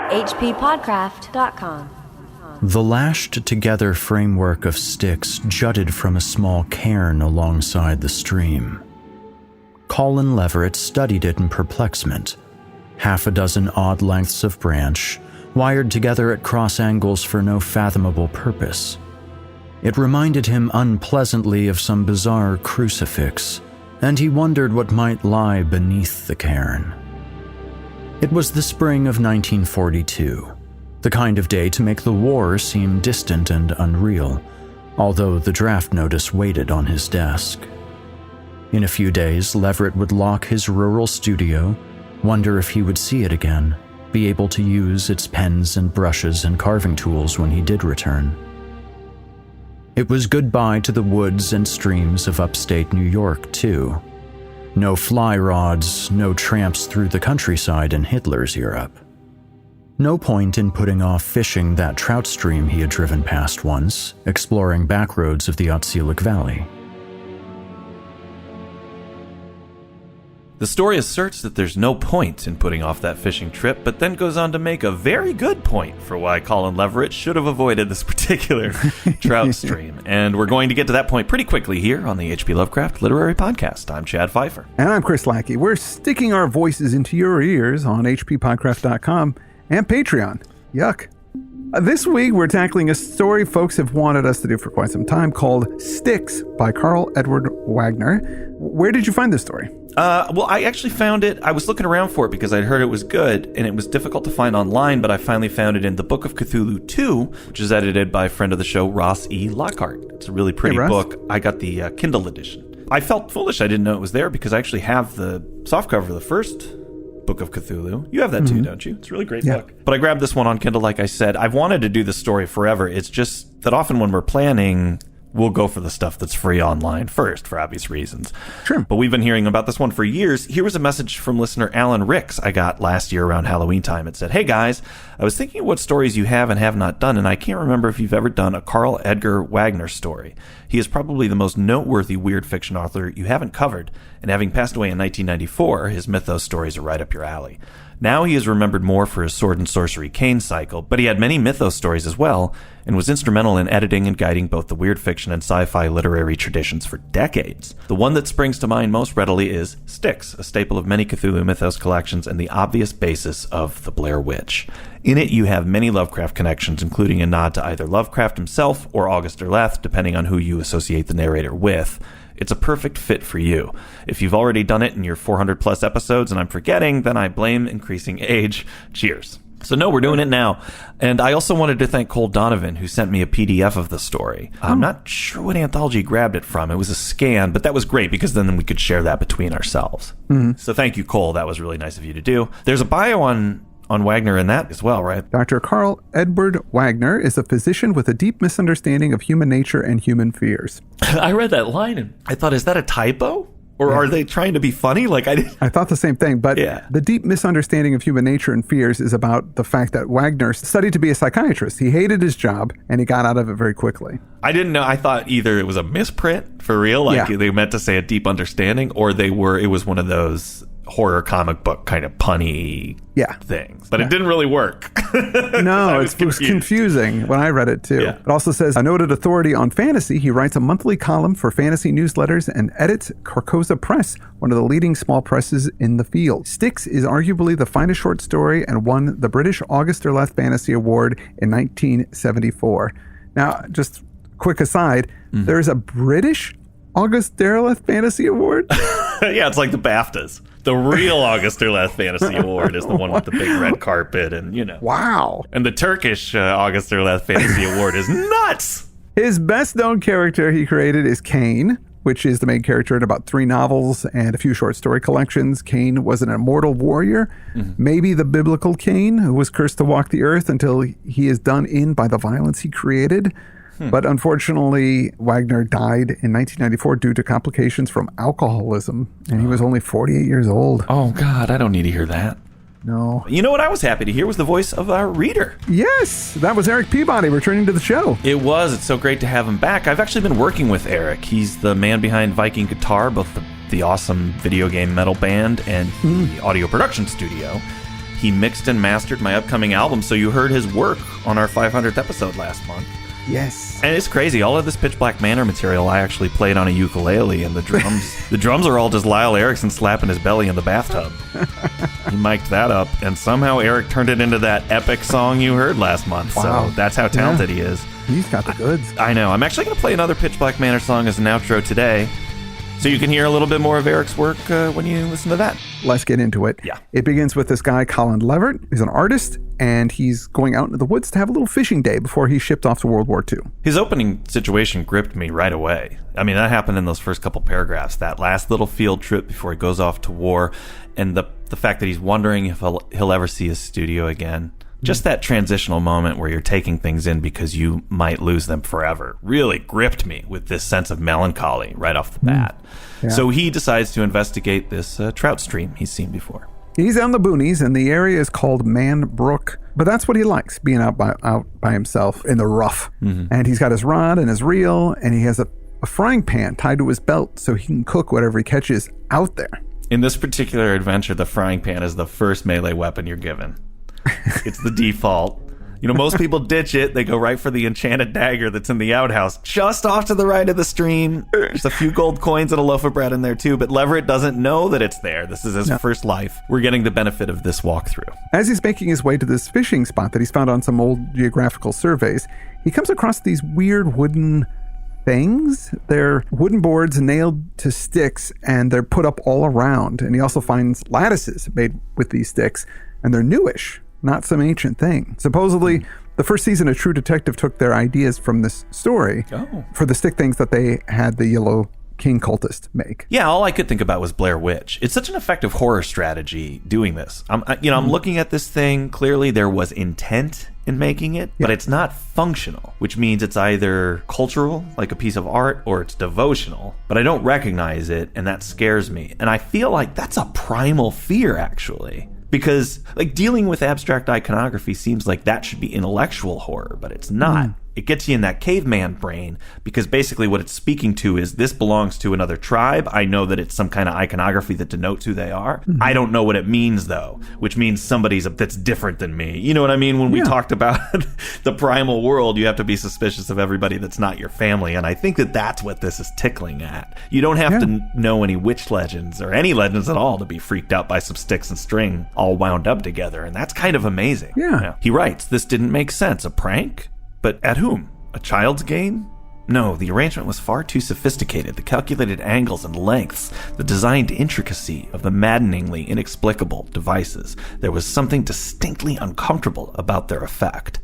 hppodcraft.com. The lashed-together framework of sticks jutted from a small cairn alongside the stream. Colin Leverett studied it in perplexement. Half a dozen odd lengths of branch, wired together at cross angles for no fathomable purpose. It reminded him unpleasantly of some bizarre crucifix, and he wondered what might lie beneath the cairn. It was the spring of 1942, the kind of day to make the war seem distant and unreal, although the draft notice waited on his desk. In a few days, Leverett would lock his rural studio, wonder if he would see it again, be able to use its pens and brushes and carving tools when he did return. It was goodbye to the woods and streams of upstate New York, too. No fly rods, no tramps through the countryside in Hitler's Europe. No point in putting off fishing that trout stream he had driven past once, exploring back roads of the Otsilic Valley. The story asserts that there's no point in putting off that fishing trip, but then goes on to make a very good point for why Colin Leverett should have avoided this particular trout stream. And we're going to get to that point pretty quickly here on the H.P. Lovecraft Literary Podcast. I'm Chad Pfeiffer. And I'm Chris Lackey. We're sticking our voices into your ears on hppodcraft.com and Patreon. Yuck. This week, we're tackling a story folks have wanted us to do for quite some time called Sticks by Karl Edward Wagner. Where did you find this story? Well, I actually found it. I was looking around for it because I'd heard it was good, and it was difficult to find online, but I finally found it in the Book of Cthulhu 2, which is edited by a friend of the show, Ross E. Lockhart. It's a really pretty book. I got the Kindle edition. I felt foolish I didn't know it was there because I actually have the softcover of the first Book of Cthulhu. You have that too, don't you? It's a really great book. But I grabbed this one on Kindle, like I said. I've wanted to do this story forever. It's just that often when we're planning, we'll go for the stuff that's free online first, for obvious reasons. Sure. But we've been hearing about this one for years. Here was a message from listener Alan Ricks I got last year around Halloween time. It said, "Hey guys, I was thinking of what stories you have and have not done, and I can't remember if you've ever done a Karl Edward Wagner story. He is probably the most noteworthy weird fiction author you haven't covered, and having passed away in 1994, his mythos stories are right up your alley. Now he is remembered more for his sword and sorcery Kane cycle, but he had many mythos stories as well, and was instrumental in editing and guiding both the weird fiction and sci-fi literary traditions for decades. The one that springs to mind most readily is Styx, a staple of many Cthulhu mythos collections and the obvious basis of The Blair Witch. In it, you have many Lovecraft connections, including a nod to either Lovecraft himself or August Derleth, depending on who you associate the narrator with. It's a perfect fit for you. If you've already done it in your 400-plus episodes and I'm forgetting, then I blame increasing age. Cheers." So no, we're doing it now. And I also wanted to thank Cole Donovan, who sent me a PDF of the story. I'm not sure what anthology he grabbed it from. It was a scan, but that was great because then we could share that between ourselves. So thank you, Cole. That was really nice of you to do. There's a bio on Wagner in that as well, right? Dr. Karl Edward Wagner is a physician with a deep misunderstanding of human nature and human fears. I read that line and I thought, is that a typo? Or are they trying to be funny? I thought the same thing, but the deep misunderstanding of human nature and fears is about the fact that Wagner studied to be a psychiatrist. He hated his job, and he got out of it very quickly. I didn't know. I thought either it was a misprint for real, they meant to say a deep understanding, or it was one of those horror comic book kind of punny things. But it didn't really work. No, it was confusing when I read it too. It also says, a noted authority on fantasy, he writes a monthly column for fantasy newsletters and edits Carcosa Press, one of the leading small presses in the field. Styx is arguably the finest short story and won the British August Derleth Fantasy Award in 1974. Now, just quick aside, there's a British August Derleth Fantasy Award? Yeah, it's like the BAFTAs. The real August Derleth Fantasy Award is the one with the big red carpet and, Wow. And the Turkish August Derleth Fantasy Award is nuts! His best-known character he created is Kane, which is the main character in about 3 novels and a few short story collections. Kane was an immortal warrior, maybe the biblical Kane, who was cursed to walk the earth until he is done in by the violence he created. But unfortunately, Wagner died in 1994 due to complications from alcoholism, and he was only 48 years old. Oh, God, I don't need to hear that. No. You know what I was happy to hear was the voice of our reader. Yes, that was Eric Peabody returning to the show. It was. It's so great to have him back. I've actually been working with Eric. He's the man behind Viking Guitar, both the awesome video game metal band and the audio production studio. He mixed and mastered my upcoming album, so you heard his work on our 500th episode last month. Yes. And it's crazy. All of this Pitch Black Manor material I actually played on a ukulele, and the drums are all just Lyle Erickson slapping his belly in the bathtub. He mic'd that up, and somehow Eric turned it into that epic song you heard last month. Wow. So that's how talented he is. He's got the goods. I know. I'm actually going to play another Pitch Black Manor song as an outro today, so you can hear a little bit more of Eric's work when you listen to that. Let's get into it. Yeah. It begins with this guy, Karl Leverett. He's an artist, and he's going out into the woods to have a little fishing day before he's shipped off to World War II. His opening situation gripped me right away. I mean, that happened in those first couple paragraphs. That last little field trip before he goes off to war, and the fact that he's wondering if he'll ever see his studio again. Just that transitional moment where you're taking things in because you might lose them forever really gripped me with this sense of melancholy right off the bat. Yeah. So he decides to investigate this trout stream he's seen before. He's on the boonies, and the area is called Man Brook. But that's what he likes, being out by himself in the rough. Mm-hmm. And he's got his rod and his reel, and he has a frying pan tied to his belt so he can cook whatever he catches out there. In this particular adventure, the frying pan is the first melee weapon you're given. It's the default. You know, most people ditch it. They go right for the enchanted dagger that's in the outhouse, just off to the right of the stream. There's a few gold coins and a loaf of bread in there, too. But Leverett doesn't know that it's there. This is his first life. We're getting the benefit of this walkthrough. As he's making his way to this fishing spot that he's found on some old geographical surveys, he comes across these weird wooden things. They're wooden boards nailed to sticks, and they're put up all around. And he also finds lattices made with these sticks, and they're newish. Not some ancient thing. Supposedly, the first season of True Detective took their ideas from this story for the stick things that they had the Yellow King cultist make. Yeah, all I could think about was Blair Witch. It's such an effective horror strategy doing this. I'm looking at this thing. Clearly, there was intent in making it, but it's not functional, which means it's either cultural, like a piece of art, or it's devotional. But I don't recognize it, and that scares me. And I feel like that's a primal fear, actually. Because, like, dealing with abstract iconography seems like that should be intellectual horror, but it's not. It gets you in that caveman brain, because basically what it's speaking to is this belongs to another tribe. I know that it's some kind of iconography that denotes who they are. I don't know what it means, though, which means that's different than me. You know what I mean? When we talked about the primal world, you have to be suspicious of everybody that's not your family, and I think that that's what this is tickling at. You don't have to know any witch legends or any legends at all to be freaked out by some sticks and string all wound up together, and that's kind of amazing. Yeah. He writes, "This didn't make sense. A prank? But at whom? A child's game? No, the arrangement was far too sophisticated. The calculated angles and lengths, the designed intricacy of the maddeningly inexplicable devices. There was something distinctly uncomfortable about their effect."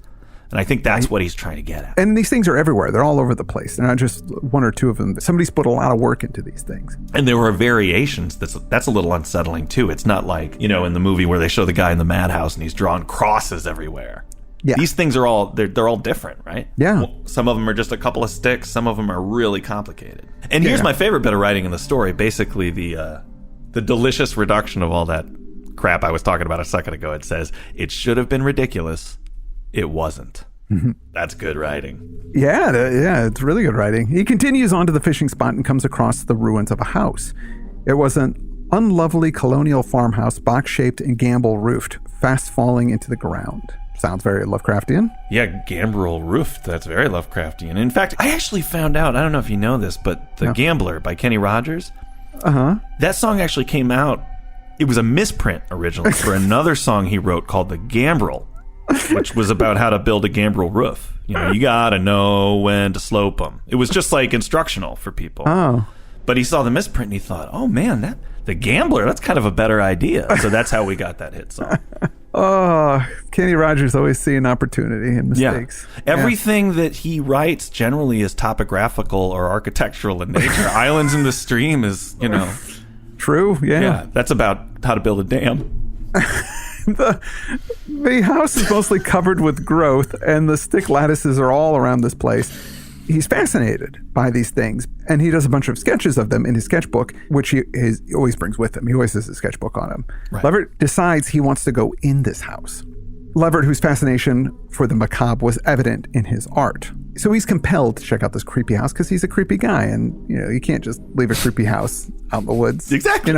And I think that's what he's trying to get at. And these things are everywhere. They're all over the place. They're not just one or two of them. Somebody's put a lot of work into these things. And there were variations. That's a little unsettling, too. It's not like, in the movie where they show the guy in the madhouse and he's drawing crosses everywhere. Yeah. These things are all they're all different, right? Yeah. Some of them are just a couple of sticks. Some of them are really complicated. And here's my favorite bit of writing in the story. Basically, the delicious reduction of all that crap I was talking about a second ago. It says, "It should have been ridiculous. It wasn't." Mm-hmm. That's good writing. Yeah, it's really good writing. He continues on to the fishing spot and comes across the ruins of a house. It was an unlovely colonial farmhouse, box-shaped and gambrel-roofed, fast falling into the ground. Sounds very Lovecraftian. Yeah, gambrel roofed. That's very Lovecraftian. In fact, I actually found out, I don't know if you know this, but The Gambler by Kenny Rogers, that song actually came out, it was a misprint originally for another song he wrote called The Gambrel, which was about how to build a gambrel roof. You gotta know when to slope them. It was just like instructional for people. Oh. But he saw the misprint and he thought, oh man, The Gambler, that's kind of a better idea. So that's how we got that hit song. Oh, Kenny Rogers always seeing opportunity and mistakes. Yeah. Everything that he writes generally is topographical or architectural in nature. Islands in the Stream is, True, yeah. That's about how to build a dam. The house is mostly covered with growth, and the stick lattices are all around this place. He's fascinated by these things, and he does a bunch of sketches of them in his sketchbook, which he always brings with him. He always has a sketchbook on him. Right. Leverett decides he wants to go in this house. Leverett, whose fascination for the macabre was evident in his art. So he's compelled to check out this creepy house because he's a creepy guy, and you can't just leave a creepy house out in the woods. Exactly.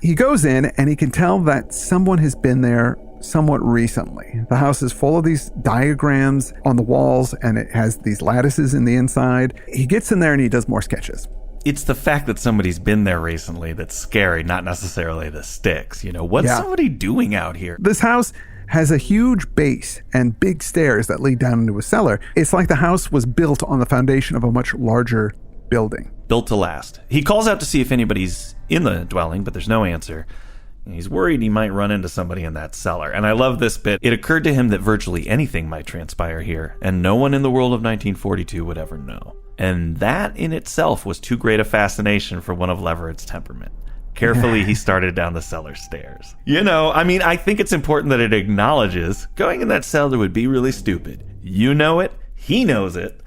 He goes in and he can tell that someone has been there somewhat recently. The house is full of these diagrams on the walls, and it has these lattices in the inside. He gets in there and he does more sketches. It's the fact that somebody's been there recently that's scary, not necessarily the sticks. What's somebody doing out here? This house has a huge base and big stairs that lead down into a cellar. It's like the house was built on the foundation of a much larger building. Built to last. He calls out to see if anybody's in the dwelling, but there's no answer. He's worried he might run into somebody in that cellar. And I love this bit. It occurred to him that virtually anything might transpire here, and no one in the world of 1942 would ever know. And that in itself was too great a fascination for one of Leverett's temperament. Carefully, he started down the cellar stairs. I think it's important that it acknowledges going in that cellar would be really stupid. You know it. He knows it.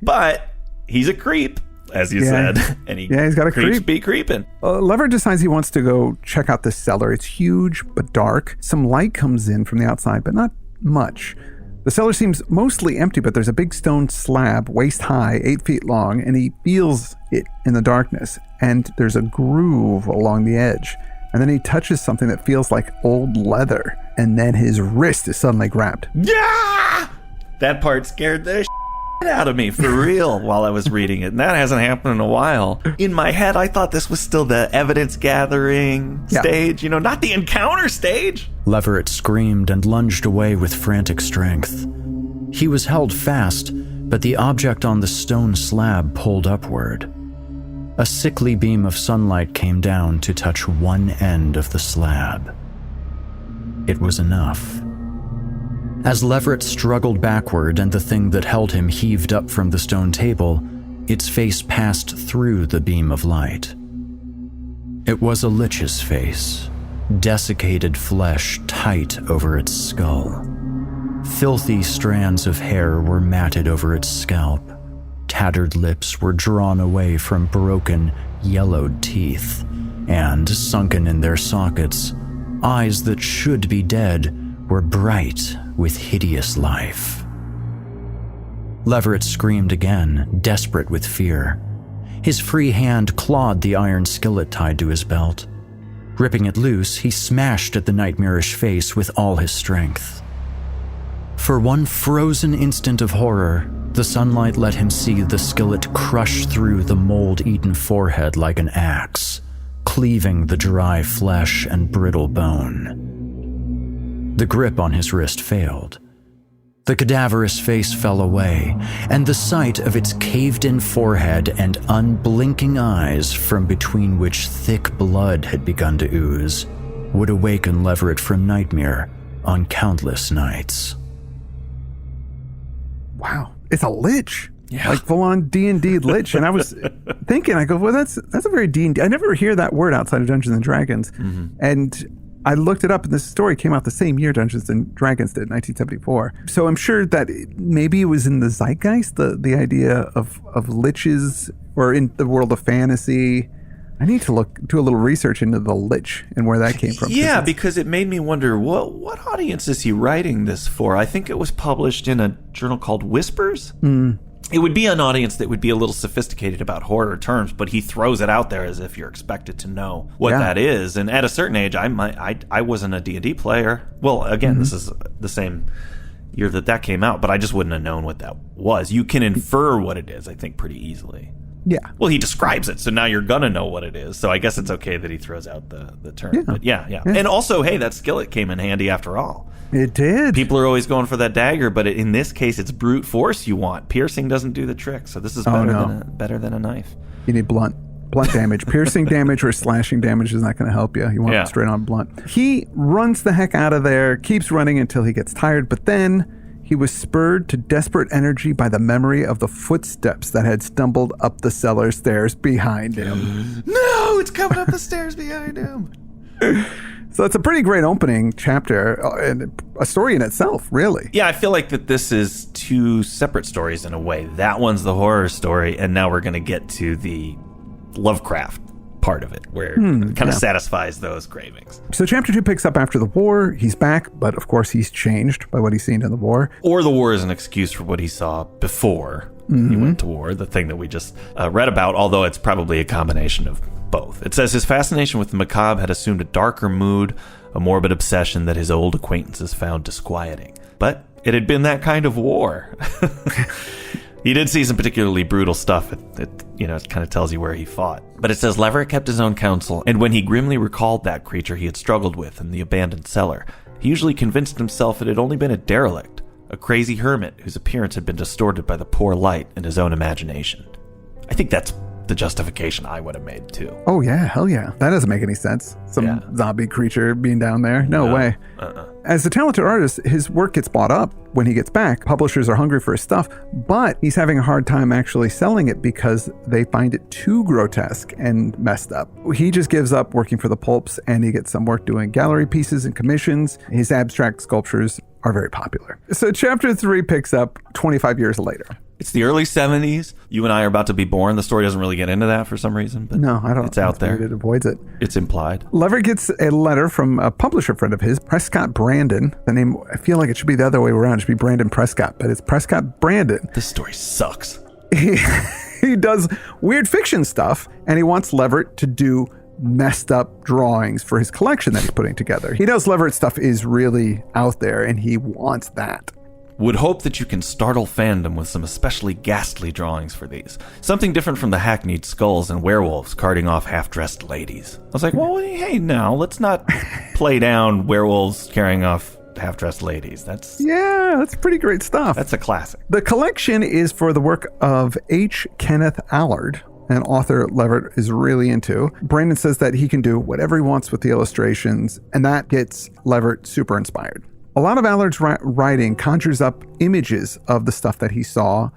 But he's a creep, as you said. And he's got a creep. Be creeping. Leverett decides he wants to go check out this cellar. It's huge but dark. Some light comes in from the outside, but not much. The cellar seems mostly empty, but there's a big stone slab, waist high, 8 feet long, and he feels it in the darkness. And there's a groove along the edge. And then he touches something that feels like old leather. And then his wrist is suddenly grabbed. Yeah! That part scared the shit out of me, for real, while I was reading it. And that hasn't happened in a while. In my head, I thought this was still the evidence gathering stage, not the encounter stage. Leverett screamed and lunged away with frantic strength. He was held fast, but the object on the stone slab pulled upward. A sickly beam of sunlight came down to touch one end of the slab. It was enough. As Leverett struggled backward and the thing that held him heaved up from the stone table, its face passed through the beam of light. It was a lich's face, desiccated flesh tight over its skull. Filthy strands of hair were matted over its scalp. Tattered lips were drawn away from broken, yellowed teeth, and, sunken in their sockets, eyes that should be dead were bright with hideous life. Leverett screamed again, desperate with fear. His free hand clawed the iron skillet tied to his belt. Ripping it loose, he smashed at the nightmarish face with all his strength. For one frozen instant of horror, the sunlight let him see the skillet crush through the mold-eaten forehead like an axe, cleaving the dry flesh and brittle bone. The grip on his wrist failed. The cadaverous face fell away, and the sight of its caved-in forehead and unblinking eyes, from between which thick blood had begun to ooze, would awaken Leverett from nightmare on countless nights. Wow. It's a lich. Yeah. Like full-on D&D lich. And I was thinking, I go, well, that's a very D&D. I never hear that word outside of Dungeons & Dragons. Mm-hmm. And I looked it up, and this story came out the same year Dungeons & Dragons did, 1974. So I'm sure that maybe it was in the zeitgeist, the idea of liches, or in the world of fantasy. I need to do a little research into the lich and where that came from. Yeah, because it made me wonder, what audience is he writing this for? I think it was published in a journal called Whispers. It would be an audience that would be a little sophisticated about horror terms, but he throws it out there as if you're expected to know what that is. And at a certain age, I wasn't a D&D player. Well, again, this is the same year that came out, but I just wouldn't have known what that was. You can infer what it is, I think, pretty easily. Yeah. Well, he describes it, so now you're going to know what it is. So I guess it's okay that he throws out the term. Yeah. But yeah. And also, hey, that skillet came in handy after all. It did. People are always going for that dagger, but in this case, it's brute force you want. Piercing doesn't do the trick, so this is better than a knife. You need blunt damage. Piercing damage or slashing damage is not going to help you. You want it straight on blunt. He runs the heck out of there, keeps running until he gets tired, but then he was spurred to desperate energy by the memory of the footsteps that had stumbled up the cellar stairs behind him. No, it's coming up the stairs behind him. So it's a pretty great opening chapter, and a story in itself, really. Yeah, I feel like that this is two separate stories in a way. That one's the horror story, and now we're going to get to the Lovecraft part of it, where it kind of satisfies those cravings. So chapter 2 picks up after the war. He's back, but of course he's changed by what he's seen in the war. Or the war is an excuse for what he saw before he went to war, the thing that we just read about, although it's probably a combination of both. It says his fascination with the macabre had assumed a darker mood, a morbid obsession that his old acquaintances found disquieting. But it had been that kind of war. He did see some particularly brutal stuff. It kind of tells you where he fought. But it says Leverett kept his own counsel, and when he grimly recalled that creature he had struggled with in the abandoned cellar, he usually convinced himself it had only been a derelict, a crazy hermit whose appearance had been distorted by the poor light in his own imagination. I think that's the justification I would have made, too. Oh, yeah. Hell yeah. That doesn't make any sense. Some zombie creature being down there. No way. As a talented artist, his work gets bought up when he gets back. Publishers are hungry for his stuff, but he's having a hard time actually selling it because they find it too grotesque and messed up. He just gives up working for the pulps, and he gets some work doing gallery pieces and commissions. His abstract sculptures are very popular. So chapter 3 picks up 25 years later. It's the early 70s. You and I are about to be born. The story doesn't really get into that for some reason. But no, I don't. It's out there. It avoids it. It's implied. Leverett gets a letter from a publisher friend of his, Prescott Brandon. The name, I feel like it should be the other way around. It should be Brandon Prescott, but it's Prescott Brandon. This story sucks. He does weird fiction stuff, and he wants Leverett to do messed up drawings for his collection that he's putting together. He knows Leverett stuff is really out there, and he wants that. Would hope that you can startle fandom with some especially ghastly drawings for these. Something different from the hackneyed skulls and werewolves carting off half-dressed ladies. I was like, well, hey, now, let's not play down werewolves carrying off half-dressed ladies. That's pretty great stuff. That's a classic. The collection is for the work of H. Kenneth Allard, an author Leverett is really into. Brandon says that he can do whatever he wants with the illustrations, and that gets Leverett super inspired. A lot of Allard's writing conjures up images of the stuff that he saw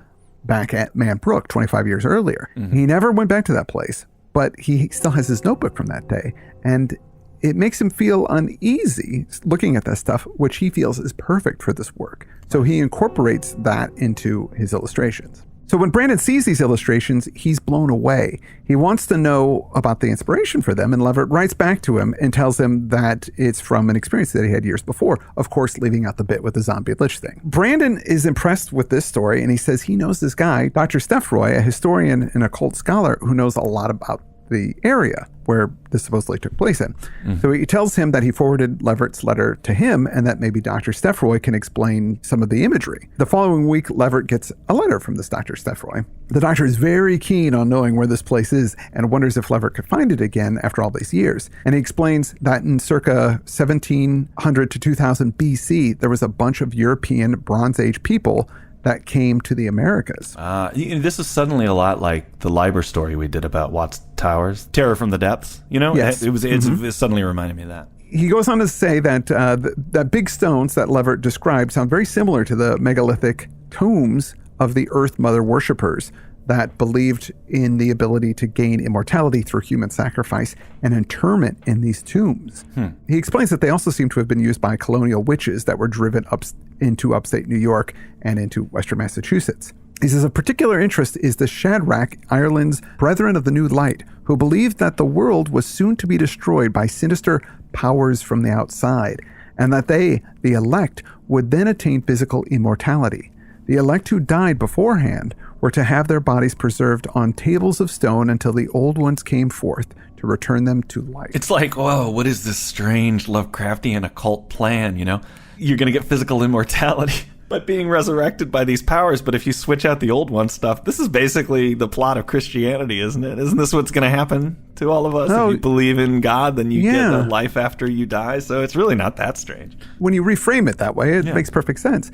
back at Man Brook 25 years earlier. He never went back to that place, but he still has his notebook from that day. And it makes him feel uneasy looking at that stuff, which he feels is perfect for this work. So he incorporates that into his illustrations. So when Brandon sees these illustrations, he's blown away. He wants to know about the inspiration for them, and Leverett writes back to him and tells him that it's from an experience that he had years before, of course, leaving out the bit with the zombie lich thing. Brandon is impressed with this story, and he says he knows this guy, Dr. Steffroy, a historian and occult scholar who knows a lot about the area where this supposedly took place in. So he tells him that he forwarded Leverett's letter to him and that maybe Dr. Steffroy can explain some of the imagery. The following week, Leverett gets a letter from this Dr. Steffroy. The doctor is very keen on knowing where this place is and wonders if Leverett could find it again after all these years. And he explains that in circa 1700 to 2000 BC, there was a bunch of European Bronze Age people that came to the Americas. This is suddenly a lot like the Liber story we did about Watts Towers, Terror from the Depths. Yes. It suddenly reminded me of that. He goes on to say that that big stones that Leverett described sound very similar to the megalithic tombs of the Earth Mother worshippers that believed in the ability to gain immortality through human sacrifice and interment in these tombs. He explains that they also seem to have been used by colonial witches that were driven up into upstate New York and into western Massachusetts. He says, of particular interest is the Shadrach, Ireland's Brethren of the New Light, who believed that the world was soon to be destroyed by sinister powers from the outside, and that they, the elect, would then attain physical immortality. The elect who died beforehand were to have their bodies preserved on tables of stone until the old ones came forth to return them to life. It's like, whoa, what is this strange Lovecraftian occult plan, you know? You're going to get physical immortality by being resurrected by these powers, but if you switch out the old one stuff, this is basically the plot of Christianity, isn't it? Isn't this what's going to happen to all of us? If you believe in God, then you get a life after you die, so it's really not that strange. When you reframe it that way, it makes perfect sense.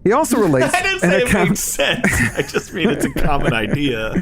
He also relates... I didn't say it makes sense. I just mean it's a common idea.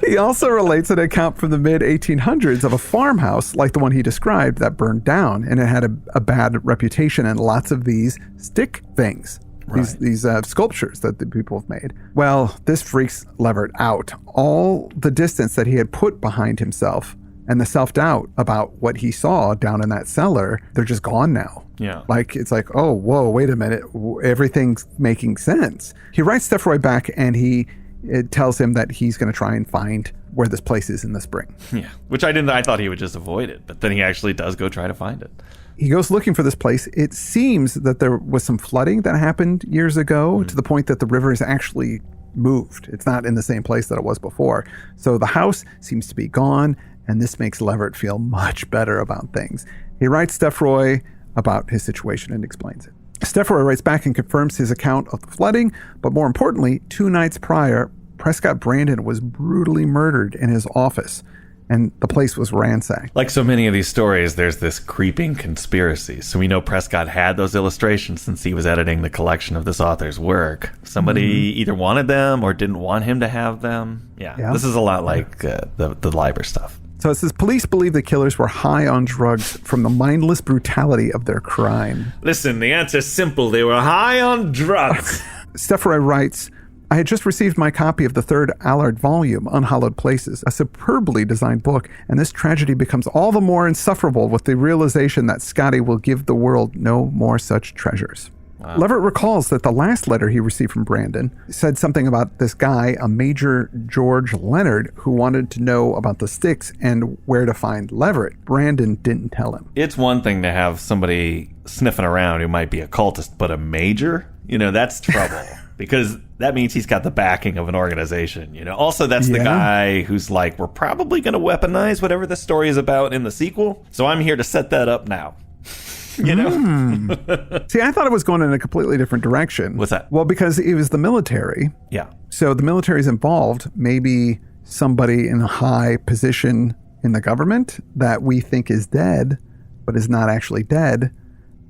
He also relates an account from the mid-1800s of a farmhouse like the one he described that burned down, and it had a bad reputation and lots of these stick things. Right. These sculptures that the people have made. Well, this freaks Leverett out. All the distance that he had put behind himself and the self-doubt about what he saw down in that cellar, they're just gone now. Yeah. Like, it's like, oh, whoa, wait a minute. Everything's making sense. He writes Steffroy back and he it tells him that he's going to try and find where this place is in the spring. Yeah, which I thought he would just avoid it, but then he actually does go try to find it. He goes looking for this place. It seems that there was some flooding that happened years ago to the point that the river is actually moved. It's not in the same place that it was before. So the house seems to be gone, and this makes Leverett feel much better about things. He writes Steffroy about his situation and explains it. Steffroy writes back and confirms his account of the flooding, but more importantly, 2 nights prior, Prescott Brandon was brutally murdered in his office, and the place was ransacked. Like so many of these stories, there's this creeping conspiracy. So we know Prescott had those illustrations since he was editing the collection of this author's work. Somebody either wanted them or didn't want him to have them. Yeah. This is a lot like the Liber stuff. So it says, police believe the killers were high on drugs from the mindless brutality of their crime. Listen, the answer's simple. They were high on drugs. Steffroy writes, I had just received my copy of the 3rd Allard volume, Unhallowed Places, a superbly designed book, and this tragedy becomes all the more insufferable with the realization that Scotty will give the world no more such treasures. Wow. Leverett recalls that the last letter he received from Brandon said something about this guy, a Major George Leonard, who wanted to know about the sticks and where to find Leverett. Brandon didn't tell him. It's one thing to have somebody sniffing around who might be a cultist, but a major? That's trouble. Because that means he's got the backing of an organization, Also, that's the guy who's like, we're probably going to weaponize whatever the story is about in the sequel. So I'm here to set that up now. See, I thought it was going in a completely different direction. What's that? Well, because it was the military. Yeah. So the military's involved. Maybe somebody in a high position in the government that we think is dead, but is not actually dead.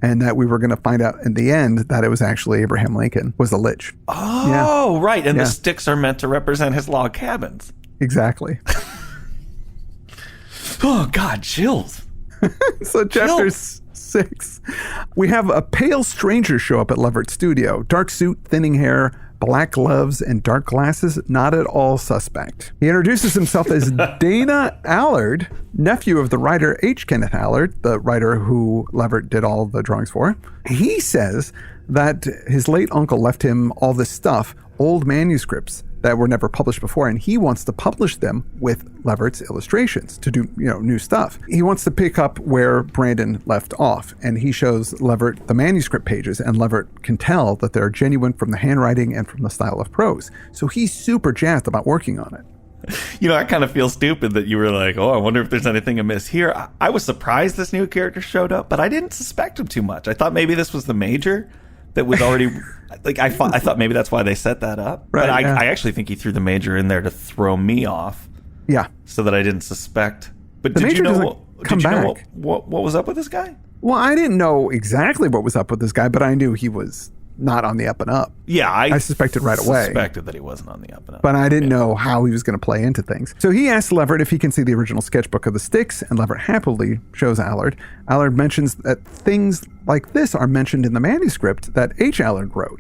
And that we were going to find out in the end that it was actually Abraham Lincoln was a lich. Oh, right. And the sticks are meant to represent his log cabins. Exactly. Oh, God, chills. So chapter 6, we have a pale stranger show up at Leverett's studio. Dark suit, thinning hair, black gloves, and dark glasses, not at all suspect. He introduces himself as Dana Allard, nephew of the writer H. Kenneth Allard, the writer who Leverett did all the drawings for. He says that his late uncle left him all this stuff, old manuscripts that were never published before, and he wants to publish them with Leverett's illustrations to do, new stuff. He wants to pick up where Brandon left off, and he shows Leverett the manuscript pages, and Leverett can tell that they're genuine from the handwriting and from the style of prose. So he's super jazzed about working on it. I kind of feel stupid that you were like, I wonder if there's anything amiss here. I was surprised this new character showed up, but I didn't suspect him too much. I thought maybe this was the major that was already I thought maybe that's why they set that up. Right, but I actually think he threw the major in there to throw me off. Yeah. So that I didn't suspect. But did you know what was up with this guy? Well, I didn't know exactly what was up with this guy, but I knew he was not on the up and up. Yeah, I suspected right away. Suspected that he wasn't on the up and up. But I didn't know how he was going to play into things. So he asked Leverett if he can see the original sketchbook of the sticks, and Leverett happily shows Allard. Allard mentions that things like this are mentioned in the manuscript that H. Allard wrote.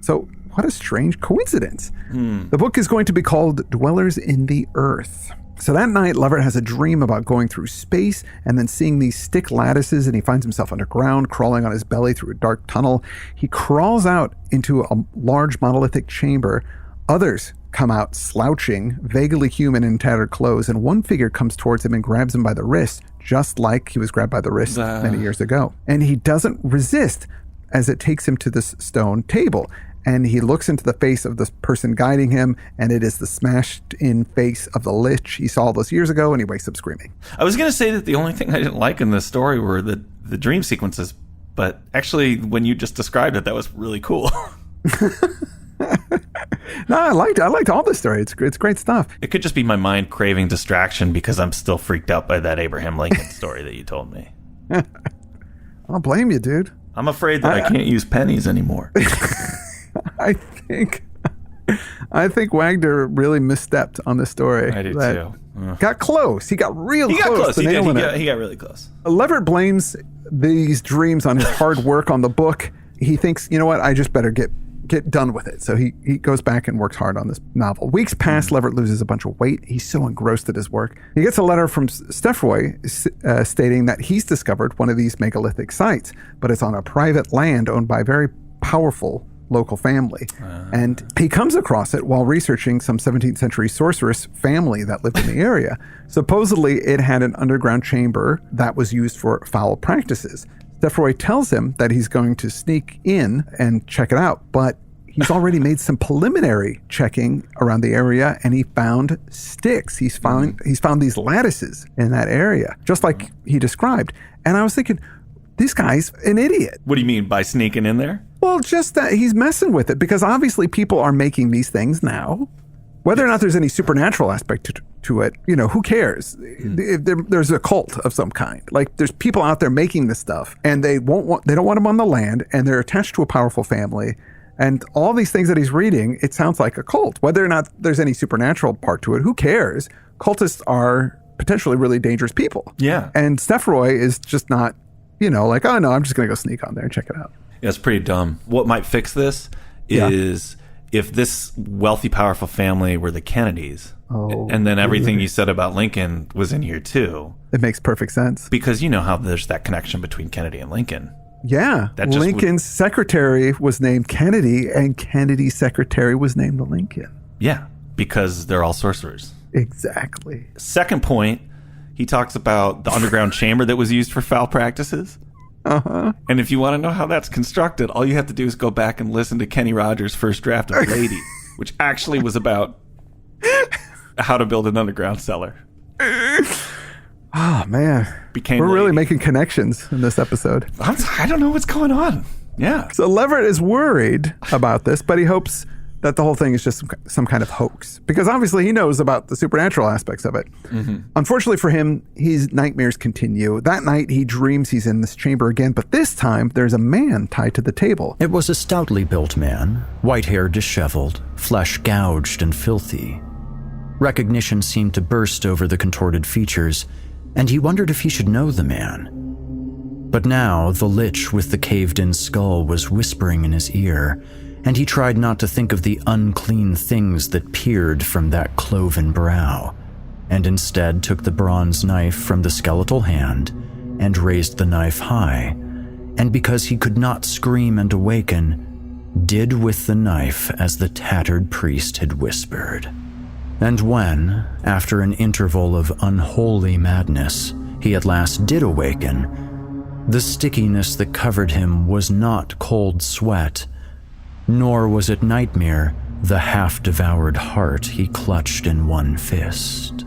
So what a strange coincidence. The book is going to be called Dwellers in the Earth. So that night, Leverett has a dream about going through space and then seeing these stick lattices, and he finds himself underground, crawling on his belly through a dark tunnel. He crawls out into a large monolithic chamber. Others come out slouching, vaguely human in tattered clothes, and one figure comes towards him and grabs him by the wrist, just like he was grabbed by the wrist many years ago. And he doesn't resist as it takes him to this stone table. And he looks into the face of this person guiding him, and it is the smashed-in face of the lich he saw those years ago, and he wakes up screaming. I was going to say that the only thing I didn't like in this story were the dream sequences, but actually, when you just described it, that was really cool. No, I liked all the story. It's great stuff. It could just be my mind craving distraction because I'm still freaked out by that Abraham Lincoln story that you told me. I don't blame you, dude. I'm afraid that I can't use pennies anymore. I think Wagner really misstepped on this story. I do too. Got close. He got real close. He got really close. Leverett blames these dreams on his hard work on the book. He thinks, you know what, I just better get done with it. So he goes back and works hard on this novel. Weeks pass, Leverett loses a bunch of weight. He's so engrossed in his work. He gets a letter from Steffroy stating that he's discovered one of these megalithic sites, but it's on a private land owned by a very powerful local family. And he comes across it while researching some 17th century sorceress family that lived in the area. Supposedly, it had an underground chamber that was used for foul practices. Steffroy tells him that he's going to sneak in and check it out, but he's already made some preliminary checking around the area, and he found sticks. He's found these lattices in that area, just like he described. And I was thinking, this guy's an idiot. What do you mean by sneaking in there? Well, just that he's messing with it, because obviously people are making these things now. Whether or not there's any supernatural aspect to it, who cares? There's a cult of some kind. Like, there's people out there making this stuff, and they don't want them on the land, and they're attached to a powerful family. And all these things that he's reading, it sounds like a cult. Whether or not there's any supernatural part to it, who cares? Cultists are potentially really dangerous people. Yeah. And Steffroy is just not, like, oh no, I'm just going to go sneak on there and check it out. Yeah, it's pretty dumb. What might fix this is if this wealthy, powerful family were the Kennedys, and then everything you said about Lincoln was in here too. It makes perfect sense. Because you know how there's that connection between Kennedy and Lincoln. Yeah. Lincoln's secretary was named Kennedy, and Kennedy's secretary was named Lincoln. Yeah, because they're all sorcerers. Exactly. Second point, he talks about the underground chamber that was used for foul practices. Uh-huh. And if you want to know how that's constructed, all you have to do is go back and listen to Kenny Rogers' first draft of Lady, which actually was about how to build an underground cellar. Oh, man. We're really making connections in this episode. I don't know what's going on. Yeah. So Leverett is worried about this, but he hopes that the whole thing is just some kind of hoax, because obviously he knows about the supernatural aspects of it. Mm-hmm. Unfortunately for him, his nightmares continue. That night, he dreams he's in this chamber again, but this time there's a man tied to the table. It was a stoutly built man, white hair disheveled, flesh gouged and filthy. Recognition seemed to burst over the contorted features, and he wondered if he should know the man. But now the lich with the caved-in skull was whispering in his ear, and he tried not to think of the unclean things that peered from that cloven brow, and instead took the bronze knife from the skeletal hand and raised the knife high, and because he could not scream and awaken, did with the knife as the tattered priest had whispered. And when, after an interval of unholy madness, he at last did awaken, the stickiness that covered him was not cold sweat, nor was it nightmare, the half-devoured heart he clutched in one fist.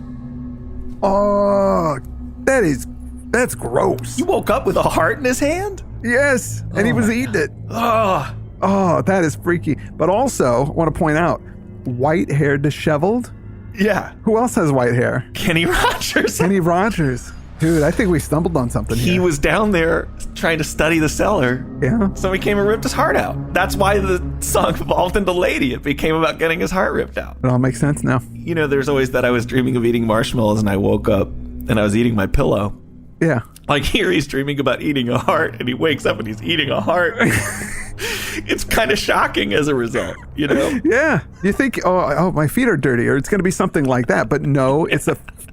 Oh, that's gross. You woke up with a heart in his hand? Yes, and he was eating it. Oh, that is freaky. But also, I want to point out, white hair disheveled? Yeah. Who else has white hair? Kenny Rogers. Kenny Rogers. Dude, I think we stumbled on something here. He was down there trying to study the cellar. Yeah. So he came and ripped his heart out. That's why the song evolved into Lady. It became about getting his heart ripped out. It all makes sense now. There's always that I was dreaming of eating marshmallows and I woke up and I was eating my pillow. Yeah. Like here he's dreaming about eating a heart and he wakes up and he's eating a heart. It's kind of shocking as a result, Yeah. You think, oh, my feet are dirty, or it's going to be something like that. But no,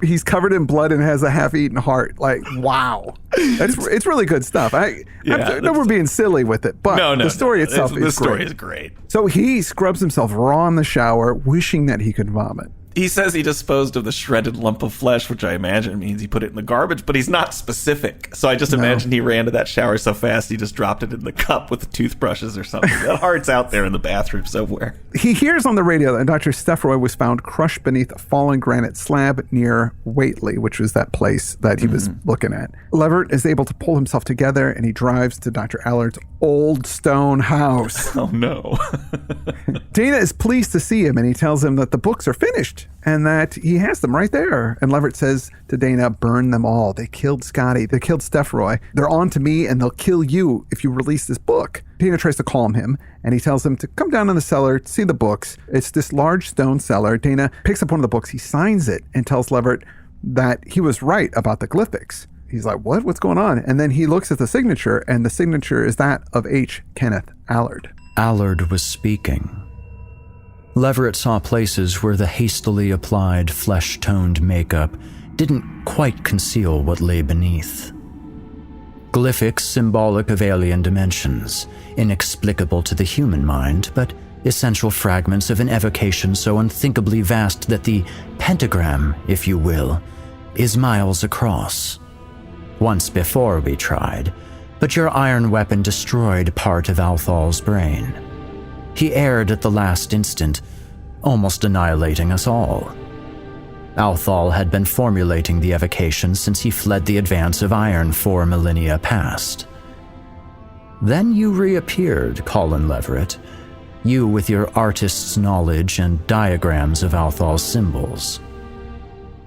he's covered in blood and has a half-eaten heart. Like, wow. It's really good stuff. I know we're being silly with it, but the story itself is great. The story is great. So he scrubs himself raw in the shower, wishing that he could vomit. He says he disposed of the shredded lump of flesh, which I imagine means he put it in the garbage, but he's not specific. So I just imagine he ran to that shower so fast he just dropped it in the cup with the toothbrushes or something. That heart's out there in the bathroom somewhere. He hears on the radio that Dr. Steffroy was found crushed beneath a fallen granite slab near Whately, which was that place that he was looking at. Leverett is able to pull himself together, and he drives to Dr. Allard's old stone house. Oh, no. Dana is pleased to see him, and he tells him that the books are finished and that he has them right there. And Leverett says to Dana, burn them all. They killed Scotty. They killed Steffroy. They're on to me, and they'll kill you if you release this book. Dana tries to calm him, and he tells him to come down in the cellar to see the books. It's this large stone cellar. Dana picks up one of the books. He signs it and tells Leverett that he was right about the glyphics. He's like, what? What's going on? And then he looks at the signature, and the signature is that of H. Kenneth Allard. Allard was speaking. Leverett saw places where the hastily applied flesh-toned makeup didn't quite conceal what lay beneath. Glyphics symbolic of alien dimensions, inexplicable to the human mind, but essential fragments of an evocation so unthinkably vast that the pentagram, if you will, is miles across. Once before we tried, but your iron weapon destroyed part of Althal's brain. He erred at the last instant, almost annihilating us all. Althal had been formulating the evocation since he fled the advance of iron 4 millennia past. Then you reappeared, Colin Leverett, you with your artist's knowledge and diagrams of Althal's symbols.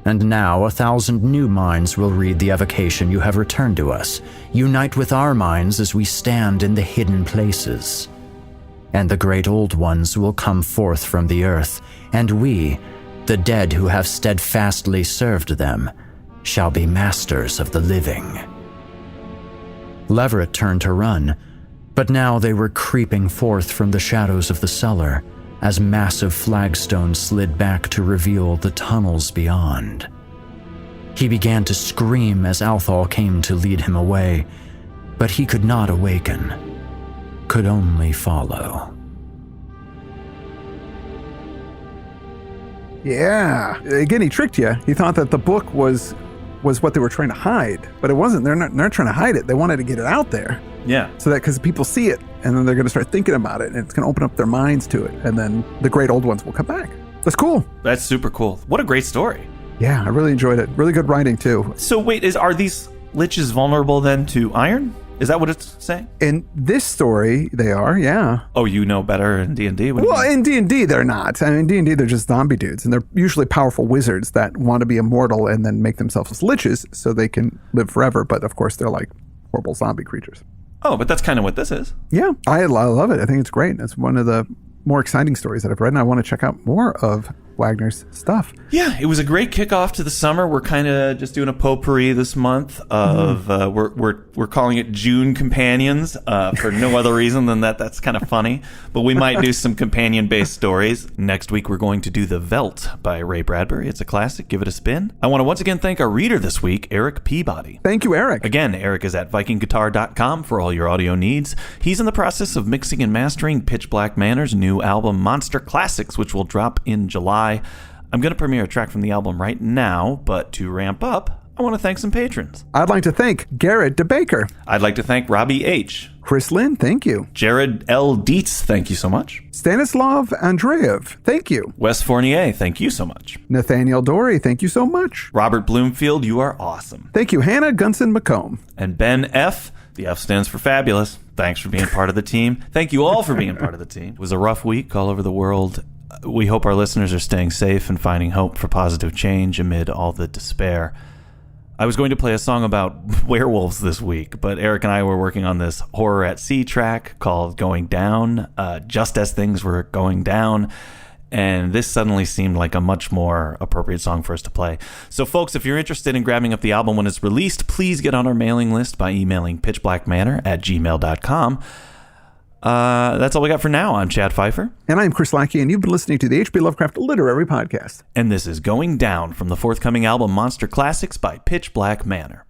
And now 1,000 new minds will read the evocation you have returned to us, unite with our minds as we stand in the hidden places. And the great old ones will come forth from the earth, and we, the dead who have steadfastly served them, shall be masters of the living. Leverett turned to run, but now they were creeping forth from the shadows of the cellar as massive flagstones slid back to reveal the tunnels beyond. He began to scream as Althal came to lead him away, but he could not awaken, could only follow. Yeah. Again, he tricked you. He thought that the book was what they were trying to hide, but it wasn't. They're not trying to hide it. They wanted to get it out there. Yeah. So that because people see it, and then they're going to start thinking about it, and it's going to open up their minds to it, and then the great old ones will come back. That's cool. That's super cool. What a great story. Yeah, I really enjoyed it. Really good writing, too. So wait, are these liches vulnerable then to iron? Is that what it's saying? In this story, they are, yeah. Oh, you know better in D&D? Well, in D&D, they're not. I mean, in D&D, they're just zombie dudes, and they're usually powerful wizards that want to be immortal and then make themselves as liches so they can live forever. But, of course, they're like horrible zombie creatures. Oh, but that's kind of what this is. Yeah, I love it. I think it's great. It's one of the more exciting stories that I've read, and I want to check out more of Wagner's stuff. Yeah, it was a great kickoff to the summer. We're kind of just doing a potpourri this month of we're calling it June Companions for no other reason than that's kind of funny. But we might do some companion-based stories. Next week, we're going to do The Veldt by Ray Bradbury. It's a classic. Give it a spin. I want to once again thank our reader this week, Eric Peabody. Thank you, Eric. Again, Eric is at VikingGuitar.com for all your audio needs. He's in the process of mixing and mastering Pitch Black Manor's new album, Monster Classics, which will drop in July. I'm going to premiere a track from the album right now, but to ramp up, I want to thank some patrons. I'd like to thank Garrett DeBaker. I'd like to thank Robbie H. Chris Lynn, thank you. Jared L. Dietz, thank you so much. Stanislav Andreev, thank you. Wes Fournier, thank you so much. Nathaniel Dory, thank you so much. Robert Bloomfield, you are awesome. Thank you, Hannah Gunson-McComb. And Ben F., the F stands for fabulous. Thanks for being part of the team. Thank you all for being part of the team. It was a rough week all over the world. We hope our listeners are staying safe and finding hope for positive change amid all the despair. I was going to play a song about werewolves this week, but Eric and I were working on this Horror at Sea track called Going Down, just as things were going down, and this suddenly seemed like a much more appropriate song for us to play. So folks, if you're interested in grabbing up the album when it's released, please get on our mailing list by emailing pitchblackmanor@gmail.com. That's all we got for now. I'm Chad Pfeiffer. And I'm Chris Lackey, and you've been listening to the H.P. Lovecraft Literary Podcast. And this is Going Down from the forthcoming album Monster Classics by Pitch Black Manor.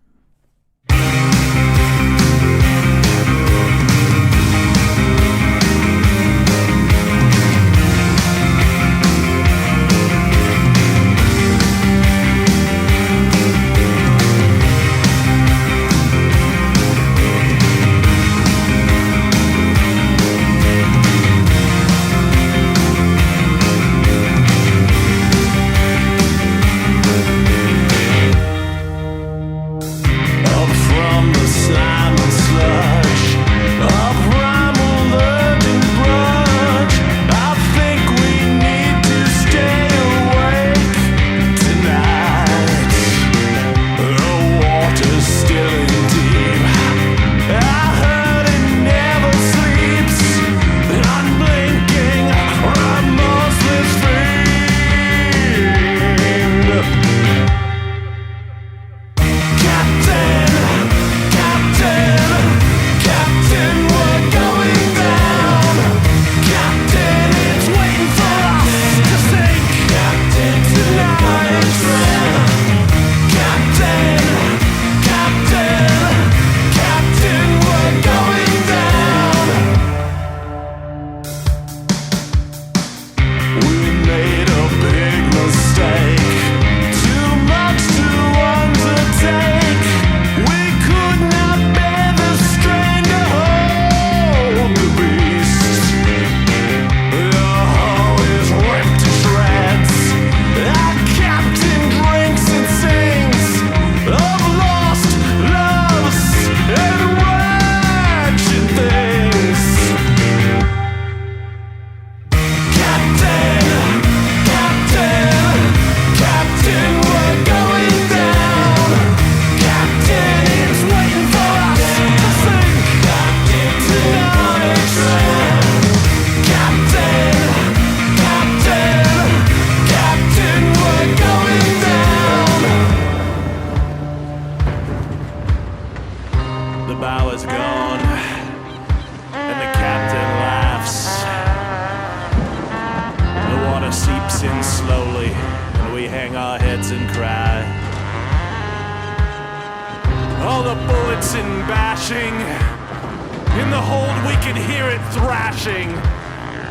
In the hold we can hear it thrashing.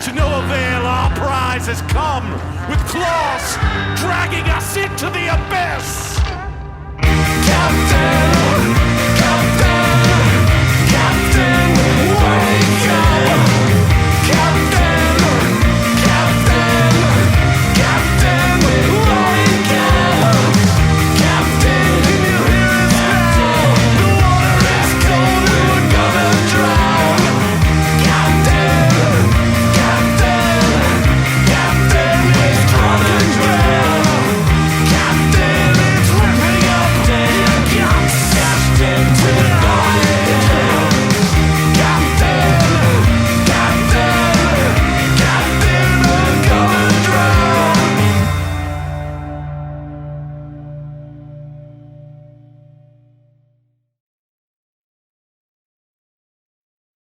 To no avail, our prize has come, with claws dragging us into the abyss. Captain, Captain, Captain, wake up.